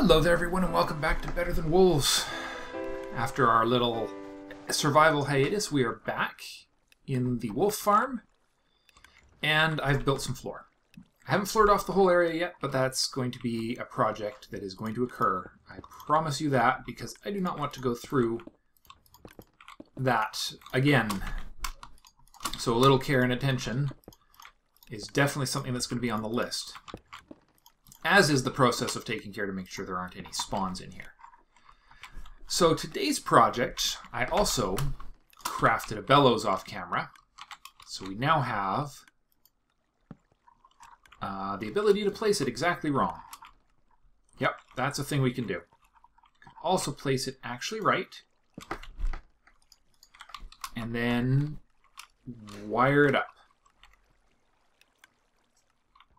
Hello there everyone and welcome back to Better Than Wolves. After our little survival hiatus, we are back in the wolf farm and I've built some floor. I haven't floored off the whole area yet, but that's going to be a project that is going to occur. I promise you that, because I do not want to go through that again. So a little care and attention is definitely something that's going to be on the list. As is the process of taking care to make sure there aren't any spawns in here. So today's project, I also crafted a bellows off camera. So we now have the ability to place it exactly wrong. Yep, that's a thing we can do. Also place it actually right. And then wire it up.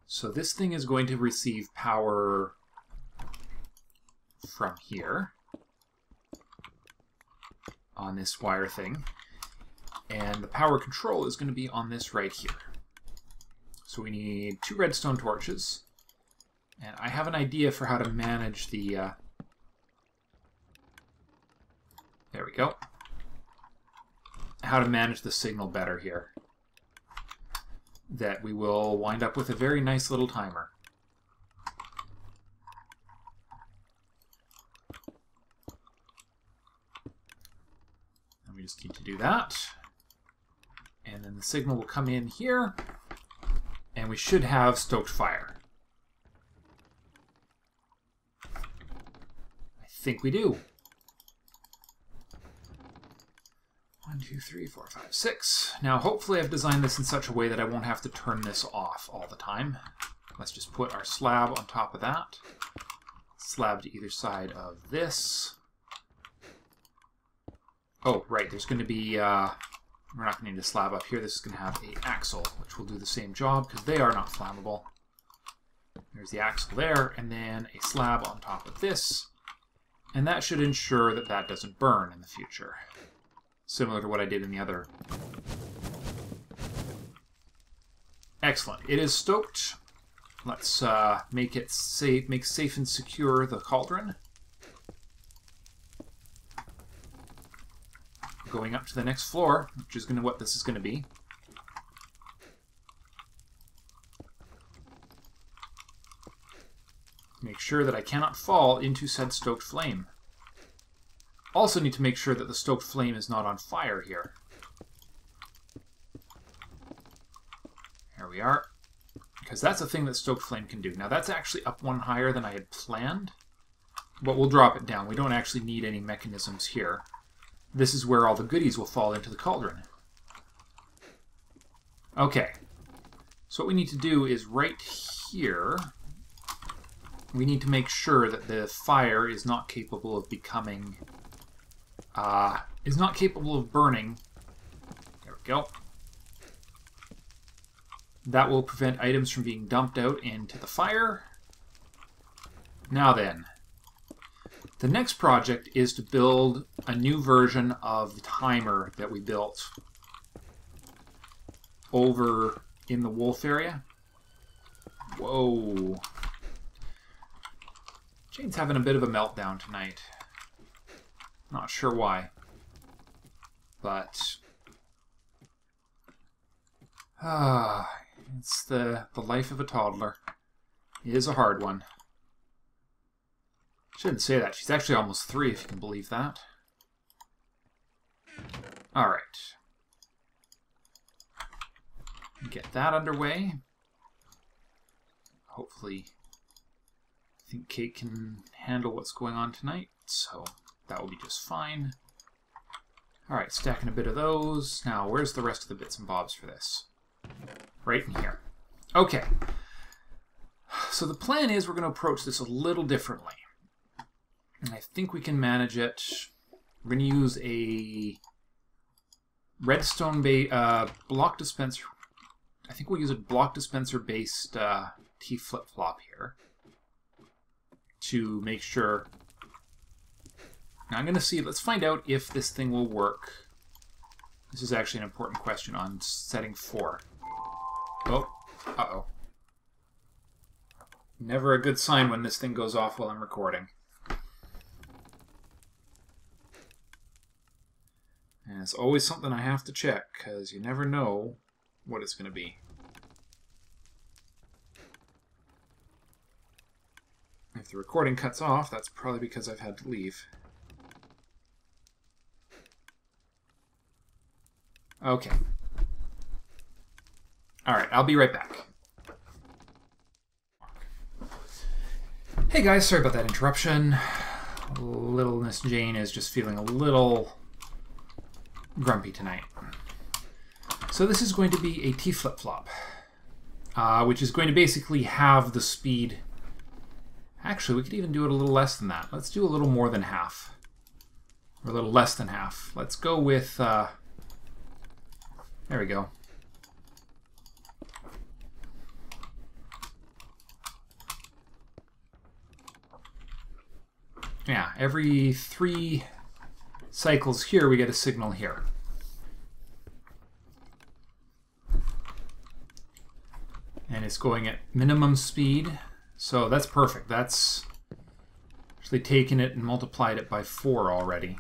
So this thing is going to receive power from here on this wire thing. And the power control is going to be on this right here. So we need 2 redstone torches. And I have an idea for how to manage the... there we go. How to manage the signal better here. That we will wind up with a very nice little timer. And we just need to do that. And then the signal will come in here. And we should have stoked fire. I think we do. 1, 2, 3, 4, 5, 6. Now, hopefully I've designed this in such a way that I won't have to turn this off all the time. Let's just put our slab on top of that. Slab to either side of this. Oh, right, there's going to be... we're not going to need a slab up here. This is going to have an axle, which will do the same job, because they are not flammable. There's the axle there, and then a slab on top of this. And that should ensure that that doesn't burn in the future. Similar to what I did in the other. Excellent. It is stoked. Let's make it safe, make safe and secure the cauldron. Going up to the next floor, which is what this is going to be. Make sure that I cannot fall into said stoked flame. Also need to make sure that the stoked flame is not on fire here. There we are. Because that's a thing that stoked flame can do. Now that's actually up one higher than I had planned. But we'll drop it down. We don't actually need any mechanisms here. This is where all the goodies will fall into the cauldron. Okay. So what we need to do is right here, we need to make sure that the fire is not capable of becoming... is not capable of burning. There we go. That will prevent items from being dumped out into the fire. Now then, the next project is to build a new version of the timer that we built over in the wolf area. Whoa. Jane's having a bit of a meltdown tonight. Not sure why, but it's the life of a toddler. It is a hard one. Shouldn't say that. She's actually almost 3, if you can believe that. All right, get that underway. Hopefully, I think Kate can handle what's going on tonight, so. That will be just fine. Alright, stacking a bit of those. Now, where's the rest of the bits and bobs for this? Right in here. Okay. So the plan is we're going to approach this a little differently. And I think we can manage it. We're going to use a redstone block dispenser. I think we'll use a block dispenser based T flip-flop here to make sure. Now I'm going to see, let's find out if this thing will work. This is actually an important question on setting 4. Oh, uh-oh. Never a good sign when this thing goes off while I'm recording. And it's always something I have to check, because you never know what it's going to be. If the recording cuts off, that's probably because I've had to leave. Okay. Alright, I'll be right back. Hey guys, sorry about that interruption. Little Miss Jane is just feeling a little grumpy tonight. So this is going to be a T flip-flop, which is going to basically have the speed. Actually, we could even do it a little less than that. Let's do a little more than half, or a little less than half. Let's go with, there we go. Yeah, every 3 cycles here, we get a signal here. And it's going at minimum speed, so that's perfect. That's actually taken it and multiplied it by 4 already.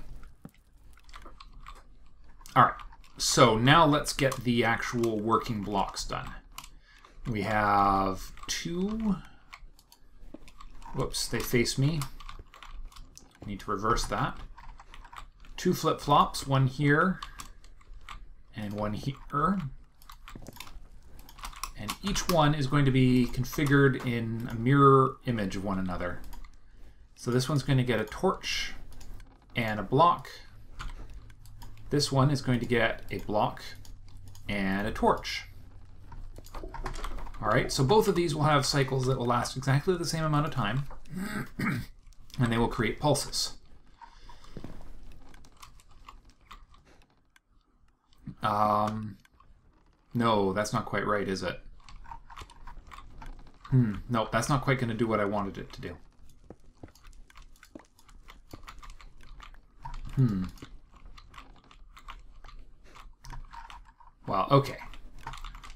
All right, so now let's get the actual working blocks done. We have 2, whoops, they face me. I need to reverse that. 2 flip-flops, one here and one here. And each one is going to be configured in a mirror image of one another. So this one's going to get a torch and a block. This one is going to get a block and a torch. Alright, so both of these will have cycles that will last exactly the same amount of time. And they will create pulses. No, that's not quite right, is it? Nope, that's not quite going to do what I wanted it to do. Well, okay.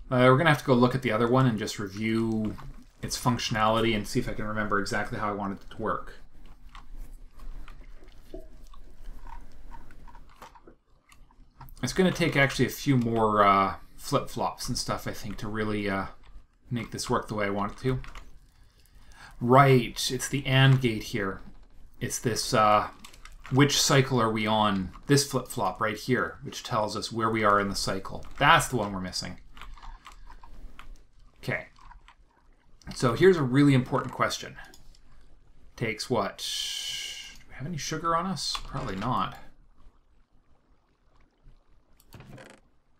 We're going to have to go look at the other one and just review its functionality and see if I can remember exactly how I wanted it to work. It's going to take actually a few more flip-flops and stuff, I think, to really make this work the way I want it to. Right, it's the AND gate here. It's this, which cycle are we on? This flip-flop right here, which tells us where we are in the cycle. That's the one we're missing. Okay. So here's a really important question. Takes what? Do we have any sugar on us? Probably not.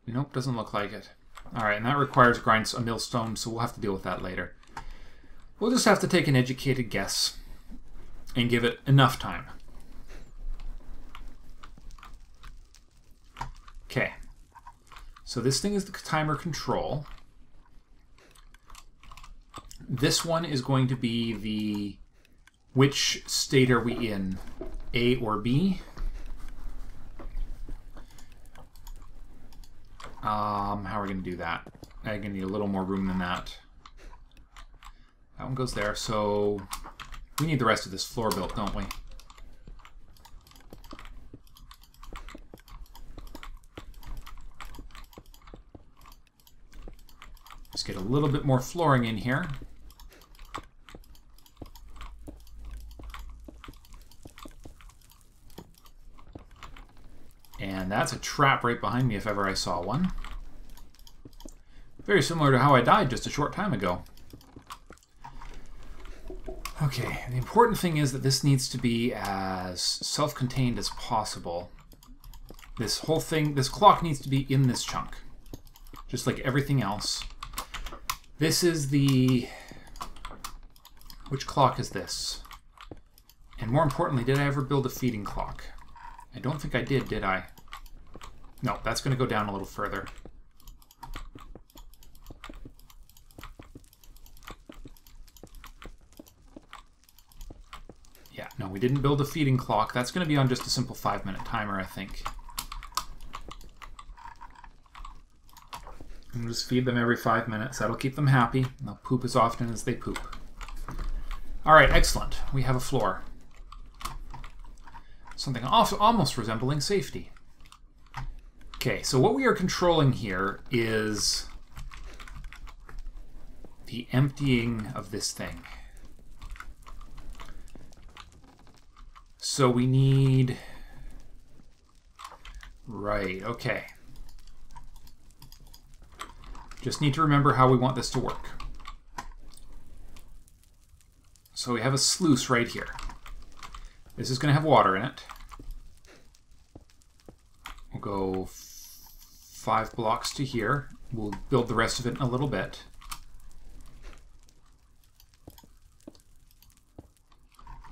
Nope, doesn't look like it. Alright, and that requires a millstone, so we'll have to deal with that later. We'll just have to take an educated guess and give it enough time. Okay, so this thing is the timer control. This one is going to be the which state are we in, A or B? How are we going to do that? I'm going to need a little more room than that. That one goes there, so we need the rest of this floor built, don't we? Just get a little bit more flooring in here. And that's a trap right behind me if ever I saw one. Very similar to how I died just a short time ago. Okay, the important thing is that this needs to be as self-contained as possible. This whole thing, this clock needs to be in this chunk, just like everything else. This is the... Which clock is this? And more importantly, did I ever build a feeding clock? I don't think I did I? No, that's going to go down a little further. Yeah, no, we didn't build a feeding clock. That's going to be on just a simple 5-minute timer, I think. And just feed them every 5 minutes. That'll keep them happy. And they'll poop as often as they poop. All right, excellent. We have a floor. Something almost resembling safety. Okay, so what we are controlling here is the emptying of this thing. So we need... Right, okay. Just need to remember how we want this to work. So we have a sluice right here. This is going to have water in it. We'll go 5 blocks to here. We'll build the rest of it in a little bit.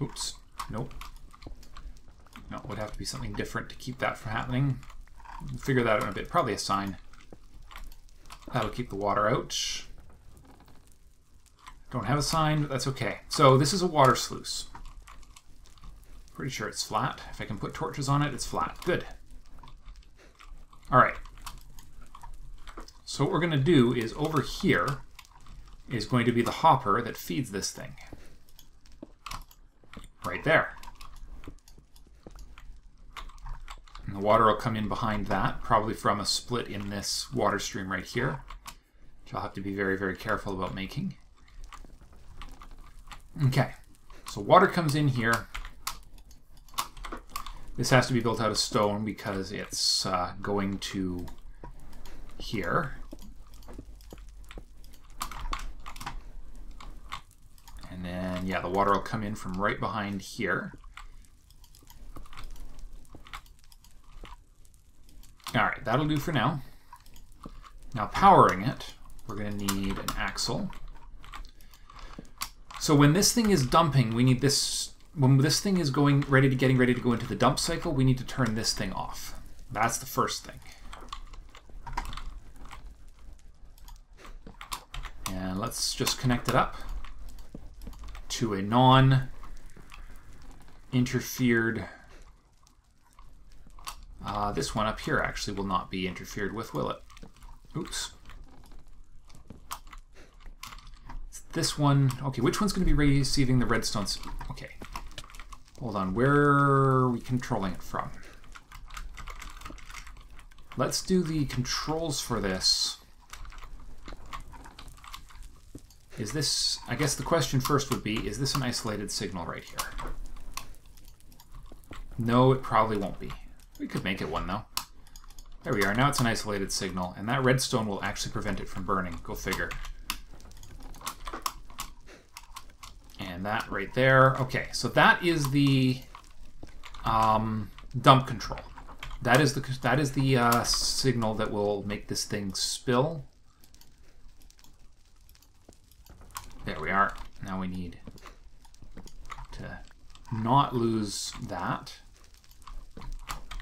Oops. Nope. No, it would have to be something different to keep that from happening. We'll figure that out in a bit. Probably a sign. That'll keep the water out. Don't have a sign, but that's okay. So this is a water sluice. Pretty sure it's flat. If I can put torches on it, it's flat. Good. All right. So what we're going to do is over here is going to be the hopper that feeds this thing. Right there. And the water will come in behind that, probably from a split in this water stream right here, which I'll have to be very, very careful about making. Okay, so water comes in here. This has to be built out of stone because it's going to here. And then, yeah, the water will come in from right behind here. All right, that'll do for now. Now powering it, we're going to need an axle. So when this thing is dumping, we need this. When this thing is getting ready to go into the dump cycle, we need to turn this thing off. That's the first thing. And let's just connect it up to a non-interfered. This one up here actually will not be interfered with, will it? Oops. This one, okay, which one's going to be receiving the redstone? Okay, hold on, where are we controlling it from? Let's do the controls for this. Is this, I guess the question first would be, is this an isolated signal right here? No, it probably won't be. We could make it one though. There we are, now it's an isolated signal, and that redstone will actually prevent it from burning, go figure. And that right there. Okay, so that is the dump control. That is the signal that will make this thing spill. There we are. Now we need to not lose that,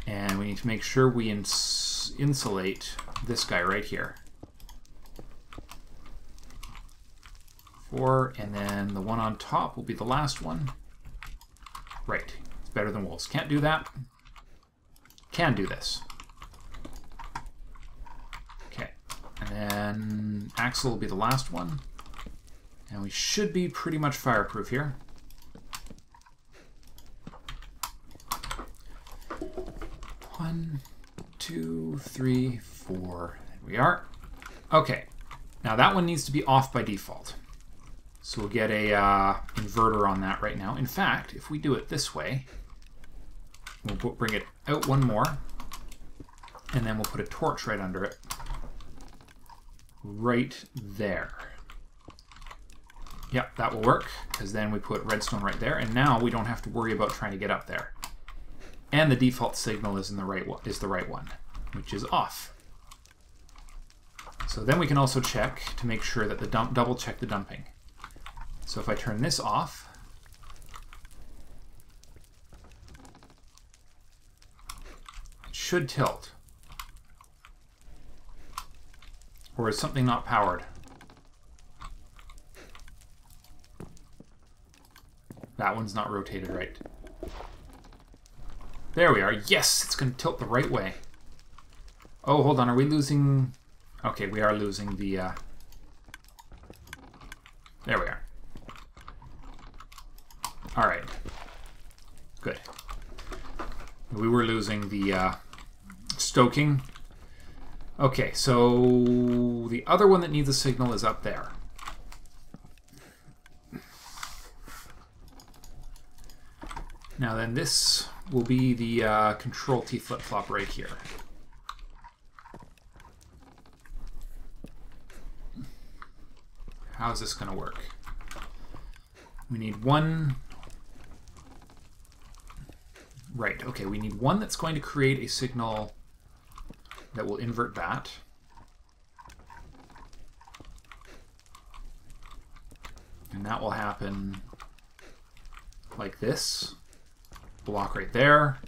and we need to make sure we insulate this guy right here. And then the one on top will be the last one. Right. It's better than wolves. Can't do that. Can do this. Okay. And then axle will be the last one. And we should be pretty much fireproof here. One, two, three, four. There we are. Okay. Now that one needs to be off by default. So we'll get a inverter on that right now. In fact, if we do it this way, we'll bring it out one more, and then we'll put a torch right under it. Right there. Yep, that will work, because then we put redstone right there, and now we don't have to worry about trying to get up there. And the default signal is the right one, which is off. So then we can also check to make sure that the double check the dumping. So if I turn this off, it should tilt. Or is something not powered? That one's not rotated right. There we are. Yes, it's going to tilt the right way. Oh, hold on. Are we losing? Okay, we are losing the... There we are. All right. Good. We were losing the stoking. Okay, so the other one that needs a signal is up there. Now then, this will be the control T flip-flop right here. How's this going to work? We need one... Right, okay, we need one that's going to create a signal that will invert that. And that will happen like this. Block right there.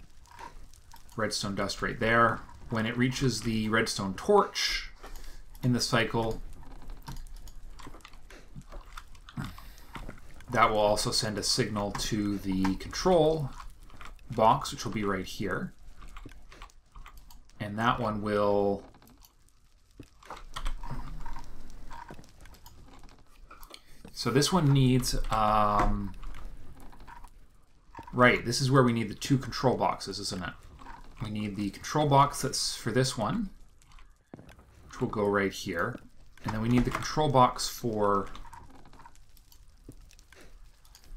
Redstone dust right there. When it reaches the redstone torch in the cycle, that will also send a signal to the control box, which will be right here. And that one will... So this one needs... Right, this is where we need the two control boxes, isn't it? We need the control box that's for this one, which will go right here. And then we need the control box for...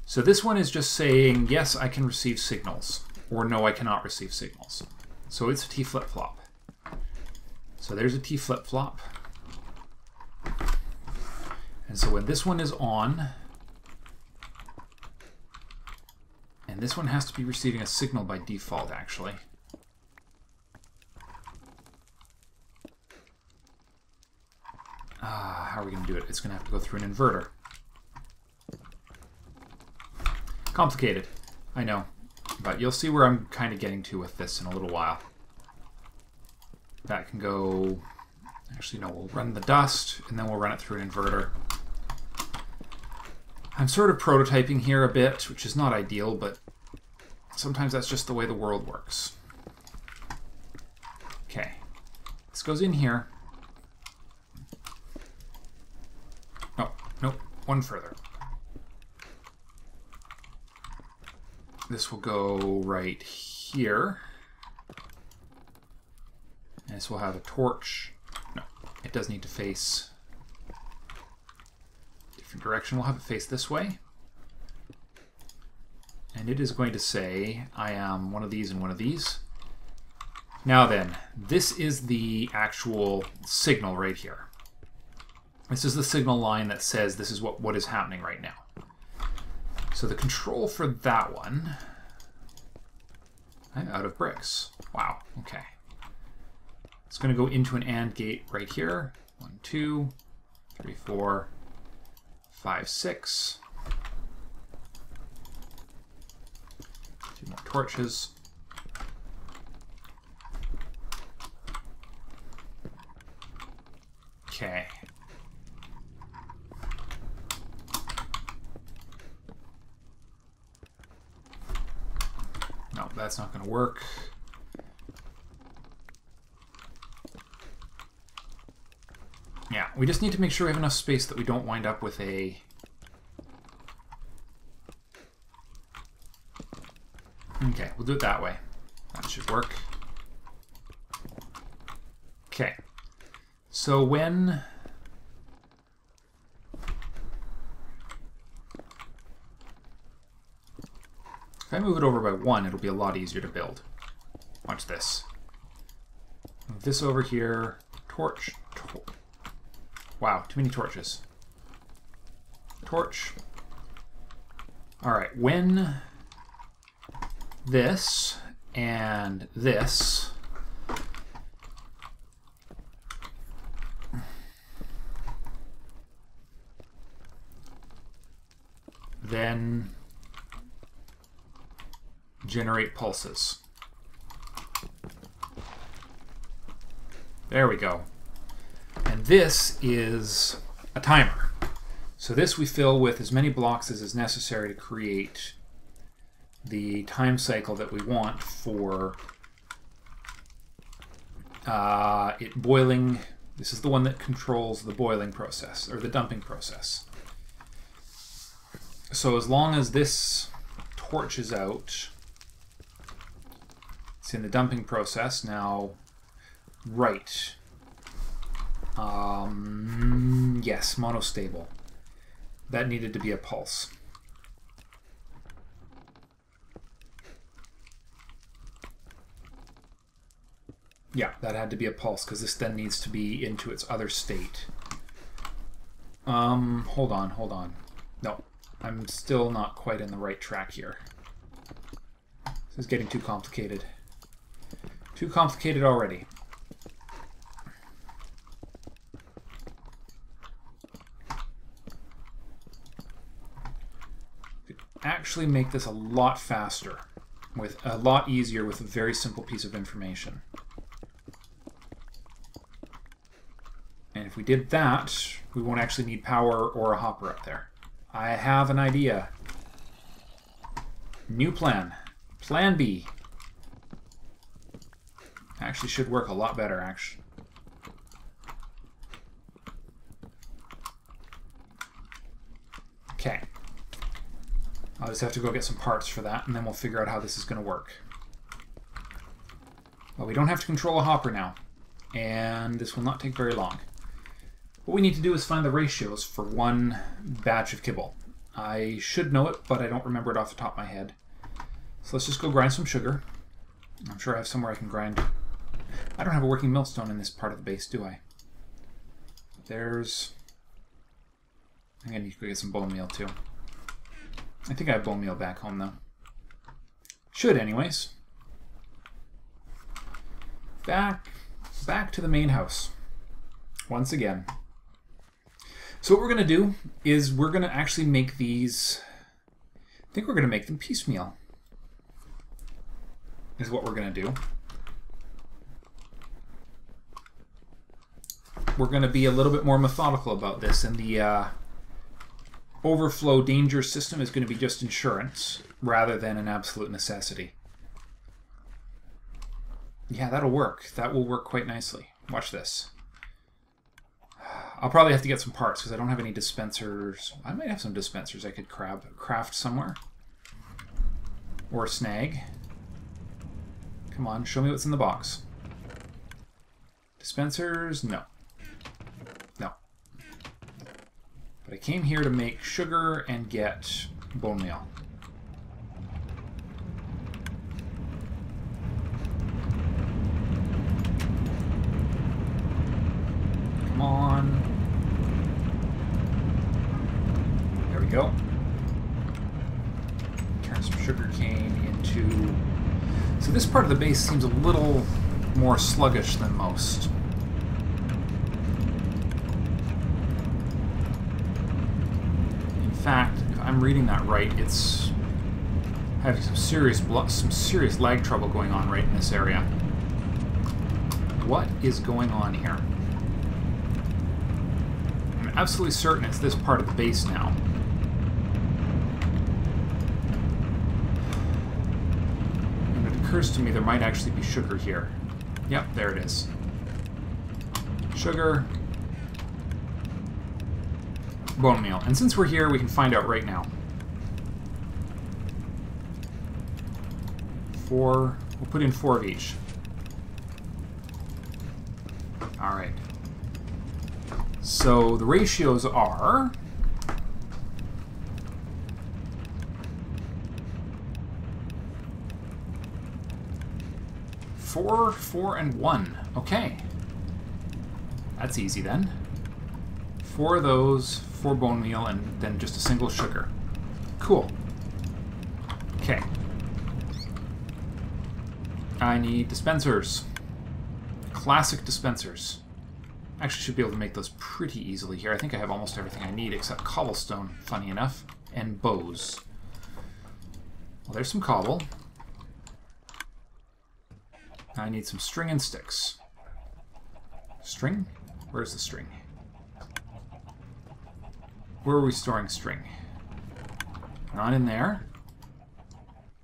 So this one is just saying, yes, I can receive signals, or no, I cannot receive signals. So it's a T flip-flop. So there's a T flip-flop. And so when this one is on, and this one has to be receiving a signal by default, actually. How are we going to do it? It's going to have to go through an inverter. Complicated, I know, but you'll see where I'm kind of getting to with this in a little while. That can go... Actually, no, we'll run the dust, and then we'll run it through an inverter. I'm sort of prototyping here a bit, which is not ideal, but sometimes that's just the way the world works. Okay, this goes in here. Oh, nope, one further. This will go right here. And this will have a torch. No, it does need to face a different direction. We'll have it face this way. And it is going to say, I am one of these and one of these. Now then, this is the actual signal right here. This is the signal line that says this is what is happening right now. So the control for that one, I'm out of bricks. Wow, okay. It's going to go into an AND gate right here. 1, 2, 3, 4, 5, 6. 2 more torches. Okay. No, that's not going to work. Yeah, we just need to make sure we have enough space that we don't wind up with a... Okay, we'll do it that way. That should work. Okay. So when... If I move it over by 1, it'll be a lot easier to build. Watch this. Move this over here. Torch. Wow, too many torches. Torch. Alright, when this and this then generate pulses. There we go. And this is a timer. So this we fill with as many blocks as is necessary to create the time cycle that we want for it boiling. This is the one that controls the boiling process, or the dumping process. So as long as this torches out. It's in the dumping process now. Right. Yes, monostable. That needed to be a pulse. Yeah, that had to be a pulse, because this then needs to be into its other state. Hold on. No, I'm still not quite in the right track here. This is getting too complicated. Too complicated already. Could actually make this a lot faster, with a lot easier with a very simple piece of information. And if we did that, we won't actually need power or a hopper up there. I have an idea. New plan. Plan B. Actually should work a lot better, actually. Okay. I'll just have to go get some parts for that, and then we'll figure out how this is going to work. Well, we don't have to control a hopper now, and this will not take very long. What we need to do is find the ratios for one batch of kibble. I should know it, but I don't remember it off the top of my head. So let's just go grind some sugar. I'm sure I have somewhere I can grind. I don't have a working millstone in this part of the base, do I? There's... I'm going to need to go get some bone meal, too. I think I have bone meal back home, though. Should, anyways. Back to the main house. Once again. So what we're going to do is we're going to actually make these... I think we're going to make them piecemeal. Is what we're going to do. We're going to be a little bit more methodical about this, and the overflow danger system is going to be just insurance rather than an absolute necessity. Yeah, that'll work. That will work quite nicely. Watch this. I'll probably have to get some parts because I don't have any dispensers. I might have some dispensers I could craft somewhere. Or snag. Come on, show me what's in the box. Dispensers? No. No. But I came here to make sugar and get bone meal. Come on. There we go. Turn some sugar cane into... So this part of the base seems a little more sluggish than most. In fact, if I'm reading that right, it's having some serious lag trouble going on right in this area. What is going on here? I'm absolutely certain it's this part of the base now. And it occurs to me there might actually be sugar here. Yep, there it is. Sugar. Bone meal. And since we're here, we can find out right now. 4. We'll put in 4 of each. Alright. So the ratios are... 4, 4, and 1. Okay. That's easy then. 4 of those, 4 bone meal, and then just a single sugar. Cool. Okay. I need dispensers. Classic dispensers. Actually should be able to make those pretty easily here. I think I have almost everything I need except cobblestone, funny enough, and bows. Well, there's some cobble. I need some string and sticks. String? Where's the string? Where are we storing string? Not in there.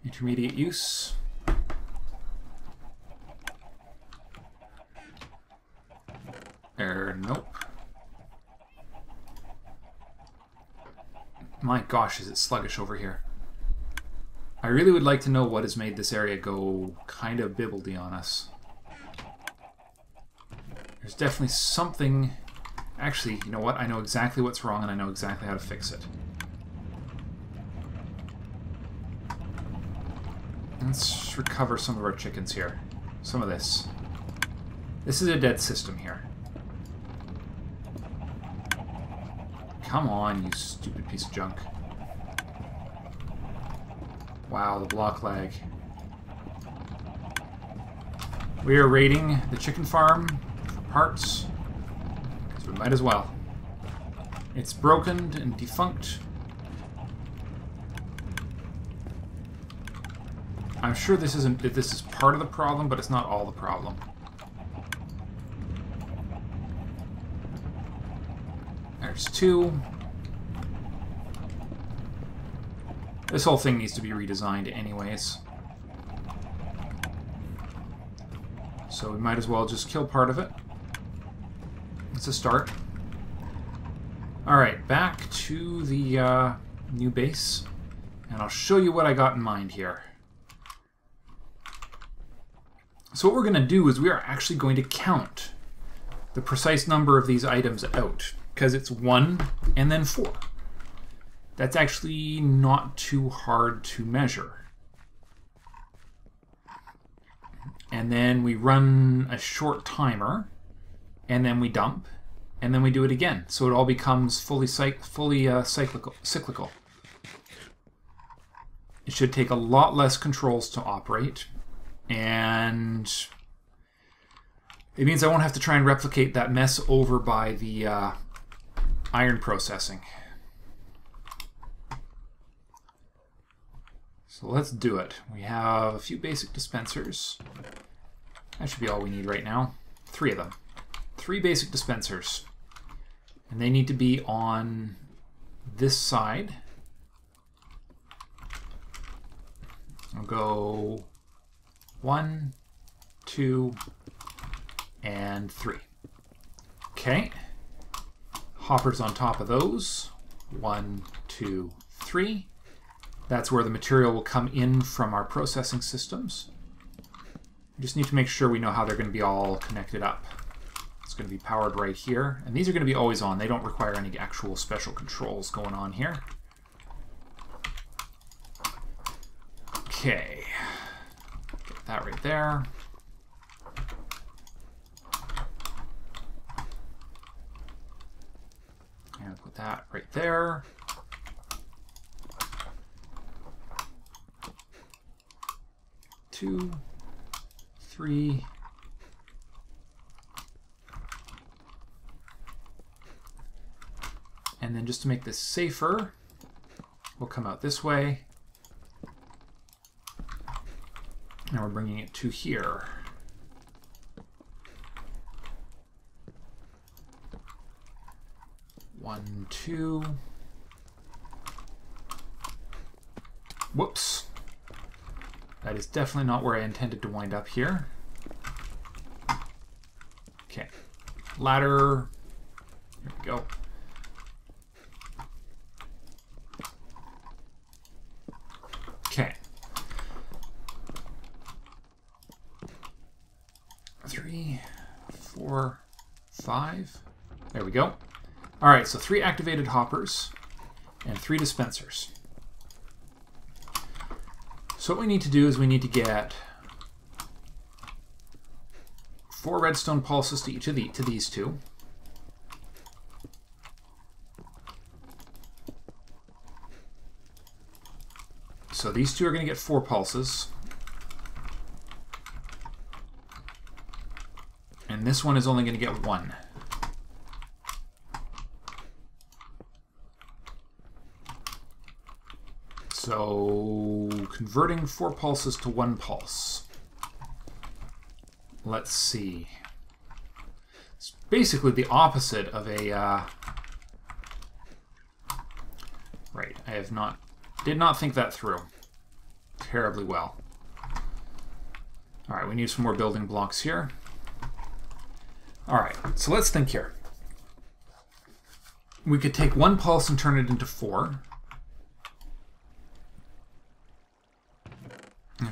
Intermediate use. Nope. My gosh, is it sluggish over here. I really would like to know what has made this area go kind of bibbledy on us. There's definitely something... Actually, you know what? I know exactly what's wrong and I know exactly how to fix it. Let's recover some of our chickens here. Some of this. This is a dead system here. Come on, you stupid piece of junk. Wow, the block lag. We are raiding the chicken farm for parts, because we might as well. It's broken and defunct. I'm sure this is part of the problem, but it's not all the problem. There's 2. This whole thing needs to be redesigned anyways. So we might as well just kill part of it. It's a start. Alright, back to the new base. And I'll show you what I got in mind here. So what we're going to do is we are actually going to count the precise number of these items out. Because it's 1 and then 4. That's actually not too hard to measure. And then we run a short timer, and then we dump, and then we do it again. So it all becomes fully cyclical. It should take a lot less controls to operate, and it means I won't have to try and replicate that mess over by the iron processing. So let's do it. We have a few basic dispensers. That should be all we need right now. 3 of them. 3 basic dispensers. And they need to be on this side. I'll go 1, 2, and 3. Okay. Hoppers on top of those. 1, 2, 3. That's where the material will come in from our processing systems. We just need to make sure we know how they're going to be all connected up. It's going to be powered right here. And these are going to be always on. They don't require any actual special controls going on here. Okay. Get that right there. And put that right there. Two, 3, and then just to make this safer, we'll come out this way. Now we're bringing it to here. One, 2. Whoops. That is definitely not where I intended to wind up here. Okay. Ladder. Here we go. Okay. 3, 4, 5. There we go. All right, so 3 activated hoppers and 3 dispensers. So what we need to do is we need to get 4 redstone pulses to each of these 2. So these 2 are going to get 4 pulses. And this one is only going to get 1. So converting 4 pulses to 1 pulse. Let's see. It's basically the opposite of a... Right, did not think that through terribly well. All right, we need some more building blocks here. All right, so let's think here. We could take 1 pulse and turn it into 4.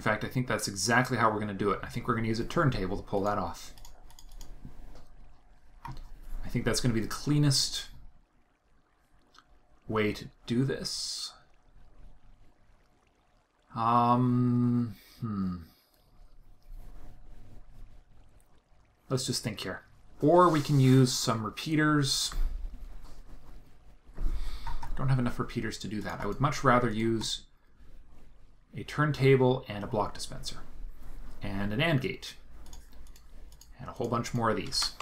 fact, I think that's exactly how we're going to do it. I think we're going to use a turntable to pull that off. I think that's going to be the cleanest way to do this. Let's just think here. Or we can use some repeaters. Don't have enough repeaters to do that. I would much rather use a turntable and a block dispenser and an AND gate and a whole bunch more of these.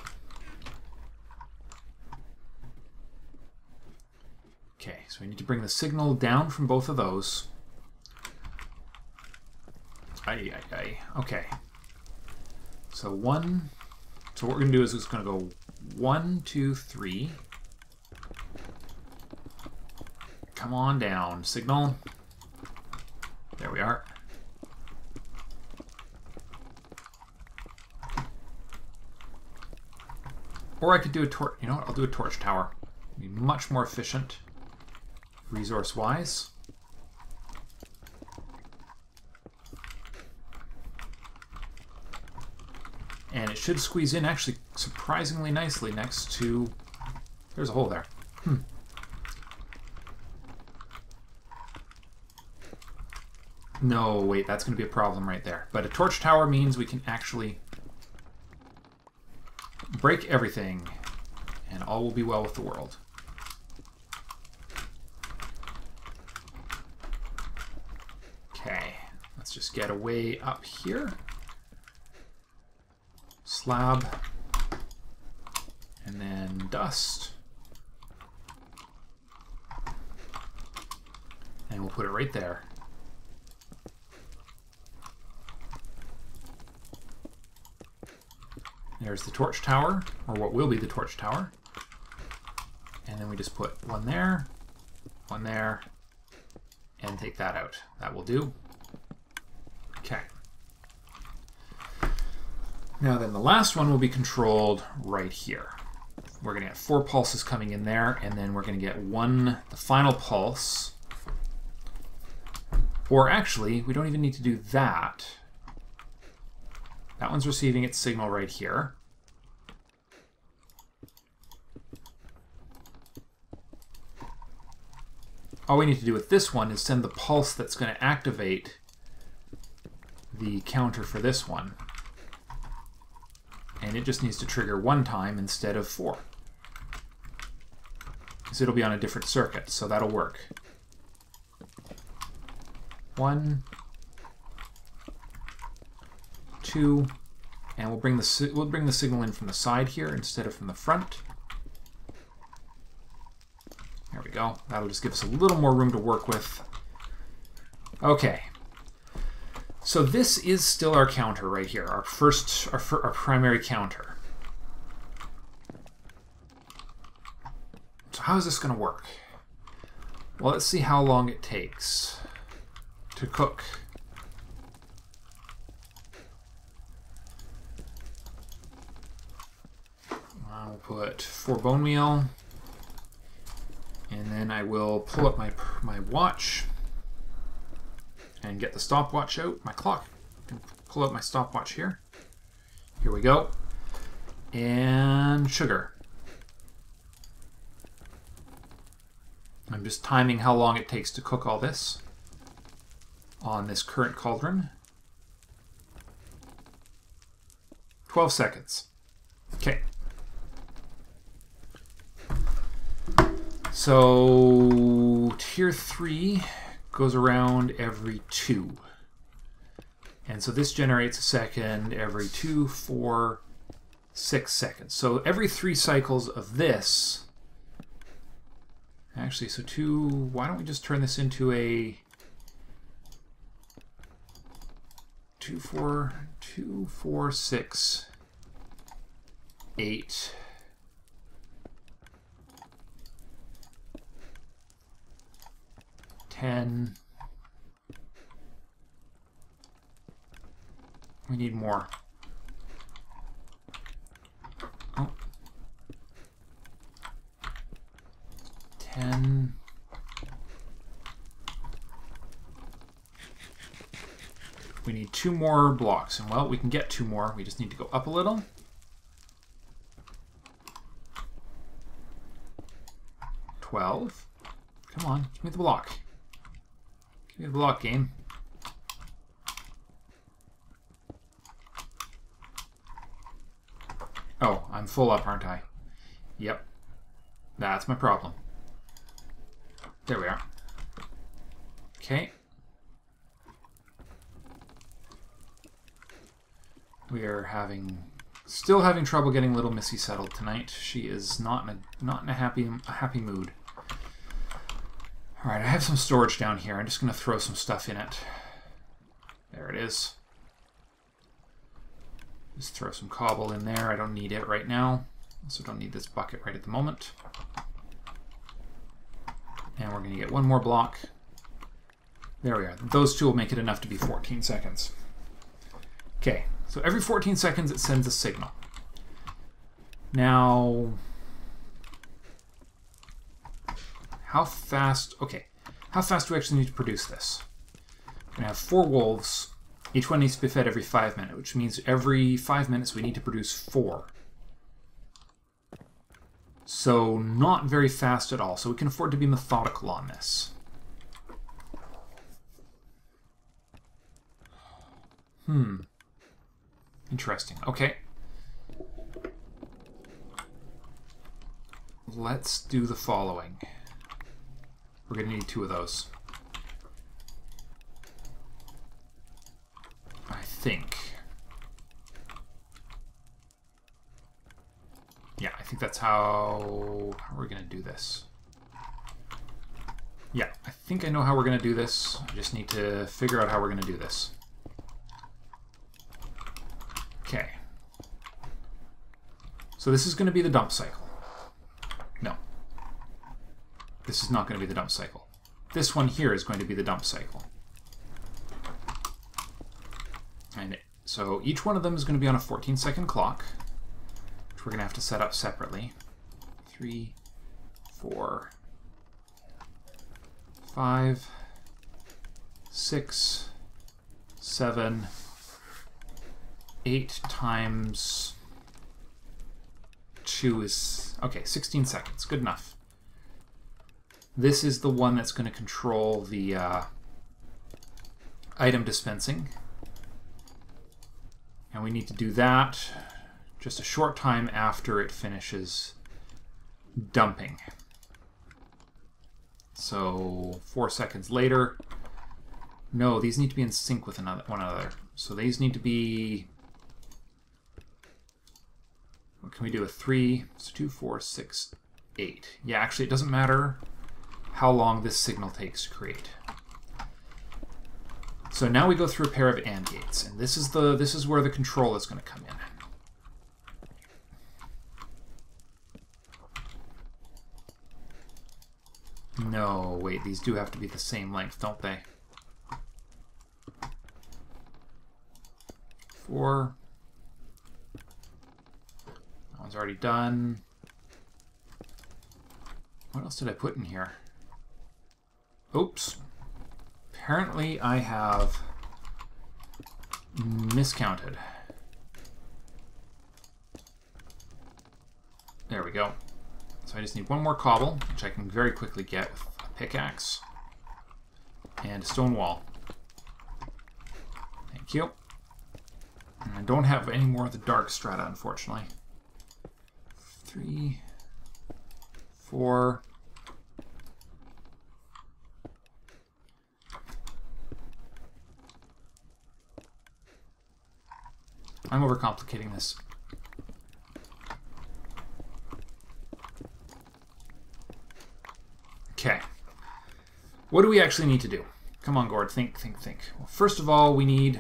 Okay, so we need to bring the signal down from both of those. Okay. So what we're going to do is it's going to go 1, 2, 3. Come on down, signal. There we are. Or I could do a torch. You know what? I'll do a torch tower. Be much more efficient, resource-wise. And it should squeeze in actually surprisingly nicely next to... There's a hole there. No, wait, that's going to be a problem right there. But a torch tower means we can actually break everything, and all will be well with the world. Okay, let's just get a way up here. Slab, and then dust, and we'll put it right there. There's the torch tower, or what will be the torch tower, and then we just put one there, and take that out. That will do. Okay. Now then, the last one will be controlled right here. We're going to get 4 pulses coming in there, and then we're going to get the final pulse. Or actually, we don't even need to do that. That one's receiving its signal right here. All we need to do with this one is send the pulse that's going to activate the counter for this one. And it just needs to trigger 1 time instead of 4. Because it'll be on a different circuit, so that'll work. 1, 2, and we'll bring the signal in from the side here instead of from the front. There we go. That'll just give us a little more room to work with. Okay. So this is still our counter right here, our primary counter. So how is this going to work? Well, let's see how long it takes to cook. I'll put 4 bone meal, and then I will pull up my watch and get the stopwatch out, my clock. And pull out my stopwatch here. Here we go. And sugar. I'm just timing how long it takes to cook all this on this current cauldron. 12 seconds. Okay. So tier 3 goes around every 2. And so this generates a second every 2, 4, 6 seconds. So every 3 cycles of this, actually, so 2, why don't we just turn this into a 2, 4, 6, 8, 10. We need more. Oh. 10. We need 2 more blocks. And, well, we can get 2 more. We just need to go up a little. $12. Come on, give me the block. Give me the block, game. Oh, I'm full up, aren't I? Yep. That's my problem. There we are. Okay. We are still having trouble getting little Missy settled tonight. She is not in a happy mood. All right, I have some storage down here. I'm just going to throw some stuff in it. There it is. Just throw some cobble in there. I don't need it right now. Also don't need this bucket right at the moment. And we're going to get 1 more block. There we are. Those 2 will make it enough to be 14 seconds. Okay, so every 14 seconds it sends a signal. Now, how fast do we actually need to produce this? We're going to have 4 wolves. Each one needs to be fed every 5 minutes, which means every 5 minutes we need to produce 4. So not very fast at all. So we can afford to be methodical on this. Interesting. Okay. Let's do the following. We're going to need 2 of those. I think. Yeah, I think that's how we're going to do this. Yeah, I think I know how we're going to do this. I just need to figure out how we're going to do this. Okay. So this is going to be the dump cycle. No. This is not going to be the dump cycle. This one here is going to be the dump cycle. And so each one of them is going to be on a 14-second clock, which we're going to have to set up separately. 3, 4, 5, 6, 7, 8 times 2 is... okay, 16 seconds. Good enough. This is the one that's going to control the item dispensing. And we need to do that just a short time after it finishes dumping. So 4 seconds later. No, these need to be in sync with one another. So these need to be... what can we do? A 3, so 2, 4, 6, 8. Yeah, actually it doesn't matter how long this signal takes to create. So now we go through a pair of AND gates, and this is where the control is going to come in. No, wait, these do have to be the same length, don't they? 4. That one's already done. What else did I put in here? Oops. Apparently I have miscounted. There we go. So I just need 1 more cobble, which I can very quickly get with a pickaxe and a stone wall. Thank you. And I don't have any more of the dark strata, unfortunately. 3, 4. I'm overcomplicating this. Okay. What do we actually need to do? Come on, Gord. Think, think, think. Well, first of all, we need...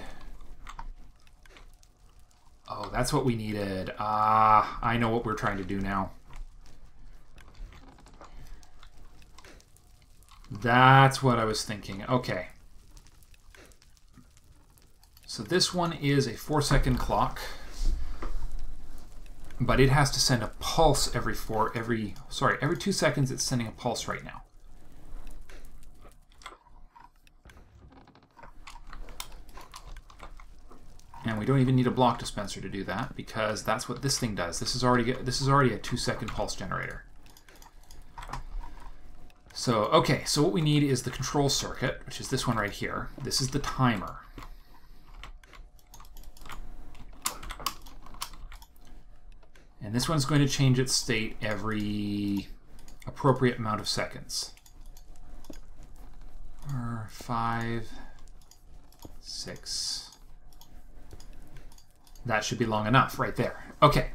oh, that's what we needed. Ah, I know what we're trying to do now. That's what I was thinking. Okay. So this one is a 4-second clock, but it has to send a pulse every 2 seconds. It's sending a pulse right now. And we don't even need a block dispenser to do that because that's what this thing does. This is already a 2-second pulse generator. So, okay, so what we need is the control circuit, which is this one right here. This is the timer. And this one's going to change its state every appropriate amount of seconds. 5, 6. That should be long enough right there. Okay.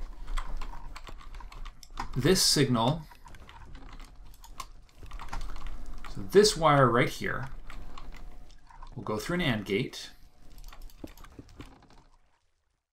This signal, so this wire right here will go through an AND gate.